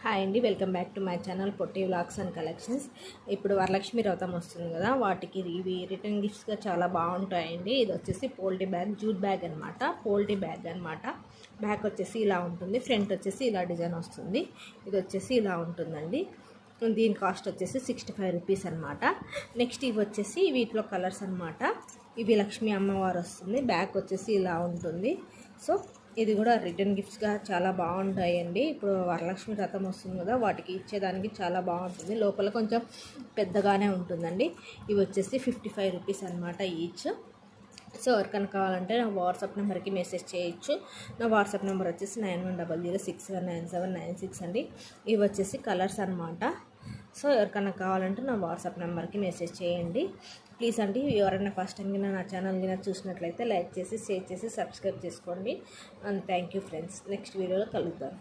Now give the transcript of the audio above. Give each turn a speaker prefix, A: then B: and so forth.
A: Hi అండి, welcome back to my channel Potti vlogs and collections. ఇప్పుడు వరలక్ష్మి వ్రతం వస్తుంది కదా, వాటికి ఇవి రిటర్న్ గిఫ్ట్స్గా చాలా బాగుంటాయండి. ఇది వచ్చేసి పోల్టీ బ్యాగ్, జూట్ బ్యాగ్ అనమాట. పోల్టీ బ్యాగ్ అనమాట. బ్యాక్ వచ్చేసి ఇలా ఉంటుంది, ఫ్రంట్ వచ్చేసి ఇలా డిజైన్ వస్తుంది. ఇది వచ్చేసి ఇలా ఉంటుందండి. దీని కాస్ట్ వచ్చేసి 65 రూపీస్ అనమాట. నెక్స్ట్ ఇవి వచ్చేసి వీటిలో కలర్స్ అనమాట. ఇవి లక్ష్మీ అమ్మవారు వస్తుంది. బ్యాక్ వచ్చేసి ఇలా ఉంటుంది. సో ఇది కూడా రిటర్న్ గిఫ్ట్స్గా చాలా బాగుంటాయండి. ఇప్పుడు వరలక్ష్మి వ్రతం వస్తుంది కదా, వాటికి ఇచ్చేదానికి చాలా బాగుంటుంది. లోపల కొంచెం పెద్దగానే ఉంటుందండి. ఇవి వచ్చేసి 55 రూపీస్ అనమాట ఈచ్. సో ఎవరికైనా కావాలంటే నా వాట్సాప్ నెంబర్కి మెసేజ్ చేయొచ్చు. నా వాట్సాప్ నెంబర్ వచ్చేసి 9100619796 అండి. ఇవి వచ్చేసి కలర్స్ అనమాట. సో ఎవరికైనా కావాలంటే నా వాట్సాప్ నెంబర్కి మెసేజ్ చేయండి ప్లీజ్ అండి. ఎవరైనా ఫస్ట్ టైం కింద నా ఛానల్ కింద చూసినట్లయితే లైక్ చేసి, షేర్ చేసి, సబ్స్క్రైబ్ చేసుకోండి. And thank you friends. Next వీడియోలో కలుద్దాం.